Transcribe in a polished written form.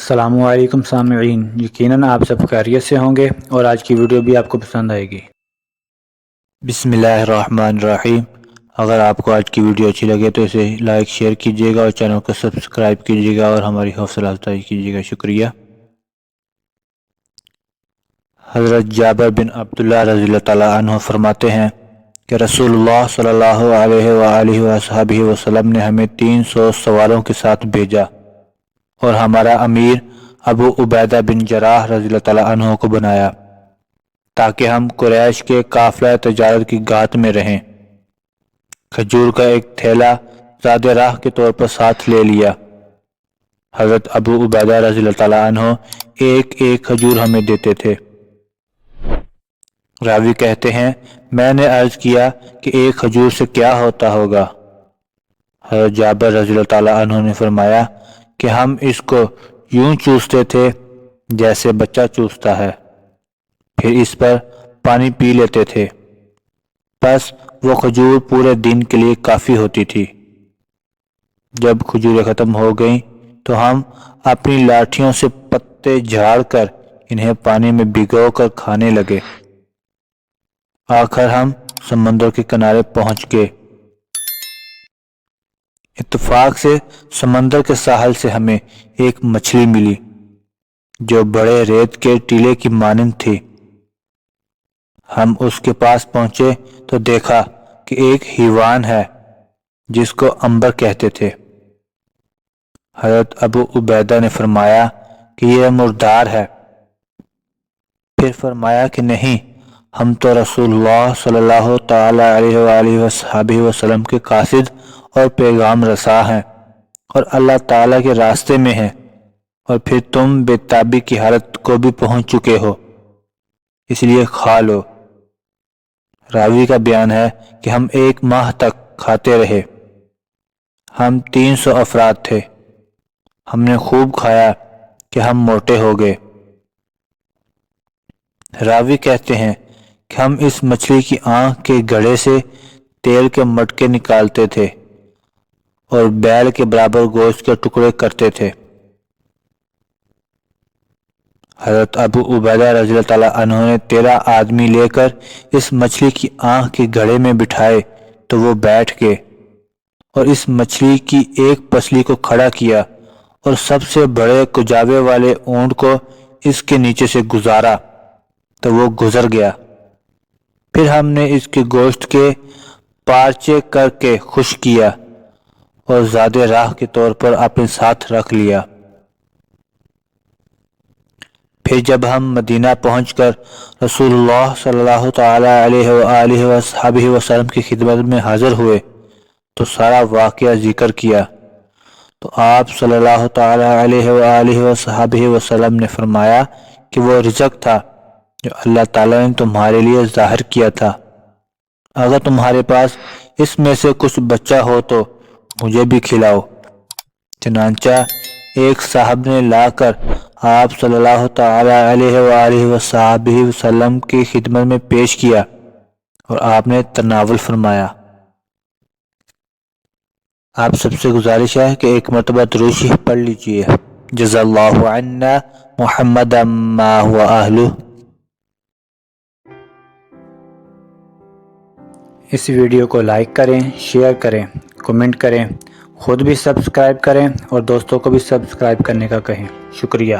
السلام علیکم سامعین، یقیناً آپ سب خیریت سے ہوں گے اور آج کی ویڈیو بھی آپ کو پسند آئے گی۔ بسم اللہ الرحمن الرحیم۔ اگر آپ کو آج کی ویڈیو اچھی لگے تو اسے لائک شیئر کیجیے گا اور چینل کو سبسکرائب کیجیے گا اور ہماری حوصلہ افزائی کیجیے گا، شکریہ۔ حضرت جابر بن عبداللہ رضی اللہ تعالیٰ عنہ فرماتے ہیں کہ رسول اللہ صلی اللہ علیہ وآلہ وصحبہ وسلم نے ہمیں 300 سواروں کے ساتھ بھیجا اور ہمارا امیر ابو عبیدہ بن جراح رضی اللہ تعالیٰ عنہ کو بنایا تاکہ ہم قریش کے قافلہ تجارت کی گات میں رہیں۔ کھجور کا ایک تھیلا زاد راہ کے طور پر ساتھ لے لیا۔ حضرت ابو عبیدہ رضی اللہ تعالیٰ عنہ ایک ایک کھجور ہمیں دیتے تھے۔ راوی کہتے ہیں میں نے عرض کیا کہ ایک کھجور سے کیا ہوتا ہوگا؟ حضرت جابر رضی اللہ تعالیٰ عنہ نے فرمایا کہ ہم اس کو یوں چوستے تھے جیسے بچہ چوستا ہے، پھر اس پر پانی پی لیتے تھے، بس وہ کھجور پورے دن کے لیے کافی ہوتی تھی۔ جب کھجوریں ختم ہو گئیں تو ہم اپنی لاٹھیوں سے پتے جھاڑ کر انہیں پانی میں بھگو کر کھانے لگے۔ آخر ہم سمندر کے کنارے پہنچ گئے۔ اتفاق سے سمندر کے ساحل سے ہمیں ایک مچھلی ملی جو بڑے ریت کے ٹیلے کی مانند تھی۔ ہم اس کے پاس پہنچے تو دیکھا کہ ایک حیوان ہے جس کو عنبر کہتے تھے۔ حضرت ابو عبیدہ نے فرمایا کہ یہ مردار ہے، پھر فرمایا کہ نہیں، ہم تو رسول اللہ صلی اللہ تعالی علیہ وآلہ وصحبہ وسلم کے قاصد اور پیغام رساں ہیں اور اللہ تعالیٰ کے راستے میں ہیں، اور پھر تم بے تابی کی حالت کو بھی پہنچ چکے ہو، اس لیے کھا لو۔ راوی کا بیان ہے کہ ہم 1 ماہ تک کھاتے رہے۔ ہم 300 افراد تھے۔ ہم نے خوب کھایا کہ ہم موٹے ہو گئے۔ راوی کہتے ہیں کہ ہم اس مچھلی کی آنکھ کے گڑھے سے تیل کے مٹکے نکالتے تھے اور بیل کے برابر گوشت کے ٹکڑے کرتے تھے۔ حضرت ابو عبیدہ رضی اللہ تعالیٰ عنہ نے 13 آدمی لے کر اس مچھلی کی آنکھ کے گڑھے میں بٹھائے تو وہ بیٹھ گئے، اور اس مچھلی کی ایک پسلی کو کھڑا کیا اور سب سے بڑے کجاوے والے اونٹ کو اس کے نیچے سے گزارا تو وہ گزر گیا۔ پھر ہم نے اس کے گوشت کے پارچے کر کے خشک کیا اور زاد راہ کے طور پر اپنے ساتھ رکھ لیا۔ پھر جب ہم مدینہ پہنچ کر رسول اللہ صلی اللہ تعالی علیہ وآلہ وصحبہ وسلم کی خدمت میں حاضر ہوئے تو سارا واقعہ ذکر کیا تو آپ صلی اللہ تعالی علیہ وآلہ وصحبہ وسلم نے فرمایا کہ وہ رزق تھا جو اللہ تعالیٰ نے تمہارے لیے ظاہر کیا تھا۔ اگر تمہارے پاس اس میں سے کچھ بچہ ہو تو مجھے بھی کھلاؤ۔ چنانچہ ایک صاحب نے لا کر آپ صلی اللہ تعالی علیہ وآلہ وصحبہ وسلم کی خدمت میں پیش کیا اور آپ نے تناول فرمایا۔ آپ سب سے گزارش ہے کہ ایک مرتبہ درود شریف پڑھ لیجئے۔ جزا اللہ عنا محمد ما هو اہلہ۔ اس ویڈیو کو لائک کریں، شیئر کریں، کمنٹ کریں، خود بھی سبسکرائب کریں اور دوستوں کو بھی سبسکرائب کرنے کا کہیں۔ شکریہ۔